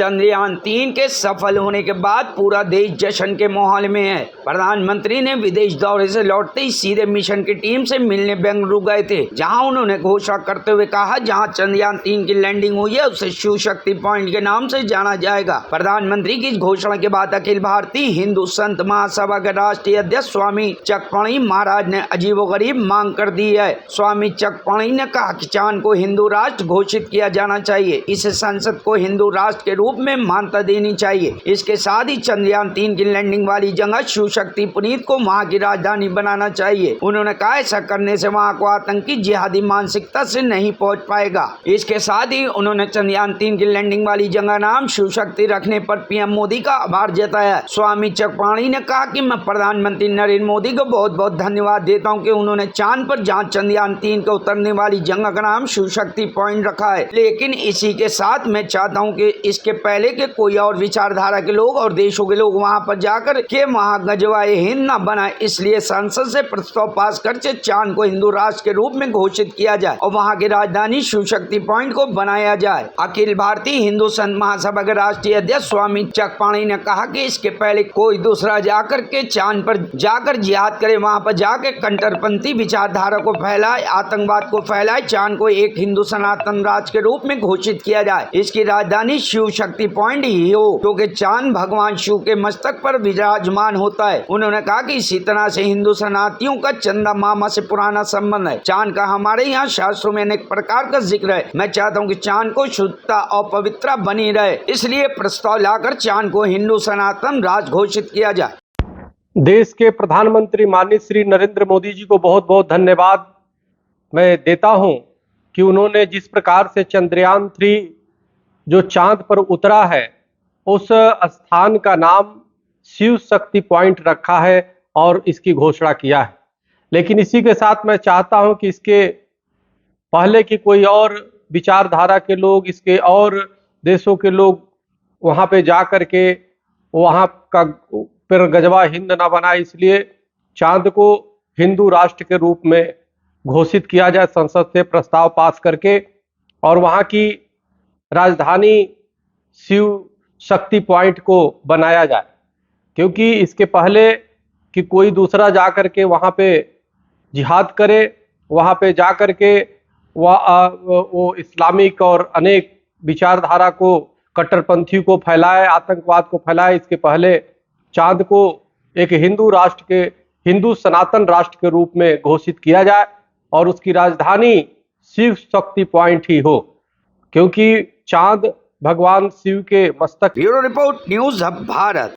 चंद्रयान-3 के सफल होने के बाद पूरा देश जश्न के माहौल में है। प्रधानमंत्री ने विदेश दौरे से लौटते ही सीधे मिशन की टीम से मिलने बेंगलुरु गए थे, जहां उन्होंने घोषणा करते हुए कहा, जहां चंद्रयान-3 की लैंडिंग हुई है उसे शिव शक्ति पॉइंट के नाम से जाना जाएगा। प्रधानमंत्री की इस घोषणा के बाद अखिल भारतीय हिंदू संत महासभा के राष्ट्रीय अध्यक्ष स्वामी चकपणी महाराज ने अजीबोगरीब मांग कर दी है। स्वामी चकपणी ने कहा कि चांद को हिंदू राष्ट्र घोषित किया जाना चाहिए, इसे संसद को हिंदू राष्ट्र के रूप में मान्यता देनी चाहिए। इसके साथ ही चंद्रयान-3 की लैंडिंग वाली जगह शिव शक्ति पुनीत को वहाँ की राजधानी बनाना चाहिए। उन्होंने कहा, ऐसा करने से वहाँ को आतंकी जिहादी मानसिकता से नहीं पहुँच पाएगा। इसके साथ ही उन्होंने चंद्रयान-3 की लैंडिंग वाली जगह नाम शिव शक्ति रखने पर पीएम मोदी का आभार जताया। स्वामी चकपणी ने कहा कि मैं प्रधानमंत्री नरेंद्र मोदी को बहुत बहुत धन्यवाद देता हूँ कि उन्होंने चांद पर जहाँ चंद्रयान-3 के उतरने वाली जगह का नाम शिव शक्ति पॉइंट रखा है। लेकिन इसी के साथ मैं चाहता हूं कि इसके पहले के कोई और विचारधारा के लोग और देशों के लोग वहां पर जाकर के वहां गजवाए हिंद न बनाए, इसलिए संसद से प्रस्ताव पास करके चांद को हिंदू राष्ट्र के रूप में घोषित किया जाए और वहां की राजधानी शिव शक्ति पॉइंट को बनाया जाए। अखिल भारतीय हिंदू संत महासभा के राष्ट्रीय अध्यक्ष स्वामी चकपणी ने कहा कि इसके पहले कोई दूसरा जाकर के चांद पर जाकर जिहाद करे, वहां पर जाकर कट्टरपंथी विचारधारा को फैलाए, आतंकवाद को फैलाए, चांद को एक हिंदू सनातन राज्य के रूप में घोषित किया जाए। इसकी राजधानी शिव शक्ति पॉइंट ही हो, क्योंकि चांद भगवान शिव के मस्तक पर विराजमान होता है। उन्होंने कहा कि इसी तरह से हिंदू सनातनियों का चंदा मामा से पुराना संबंध है। चांद का हमारे यहाँ शास्त्रों में अनेक प्रकार का जिक्र है। मैं चाहता हूँ कि चांद को शुद्धता और पवित्रता बनी रहे, इसलिए प्रस्ताव लाकर चांद को हिंदू सनातन राज्य घोषित किया जाए। देश के प्रधानमंत्री माननीय श्री नरेंद्र मोदी जी को बहुत बहुत धन्यवाद मैं देता हूं कि उन्होंने जिस प्रकार से चंद्रयान-3 जो चांद पर उतरा है उस स्थान का नाम शिव शक्ति पॉइंट रखा है और इसकी घोषणा किया है। लेकिन इसी के साथ मैं चाहता हूं कि इसके पहले की कोई और विचारधारा के लोग, इसके और देशों के लोग वहां पे जा कर के वहां का फिर गजवा हिंद ना बनाए, इसलिए चांद को हिंदू राष्ट्र के रूप में घोषित किया जाए संसद से प्रस्ताव पास करके, और वहां की राजधानी शिव शक्ति पॉइंट को बनाया जाए। क्योंकि इसके पहले कि कोई दूसरा जा कर के वहां पे जिहाद करे, वहां पे जा कर के वो इस्लामिक और अनेक विचारधारा को, कट्टरपंथी को फैलाए, आतंकवाद को फैलाए, इसके पहले चांद को एक हिंदू राष्ट्र के, हिंदू सनातन राष्ट्र के रूप में घोषित किया जाए और उसकी राजधानी शिव शक्ति पॉइंट ही हो, क्योंकि चांद भगवान शिव के मस्तक। Bureau report, news hub Bharat.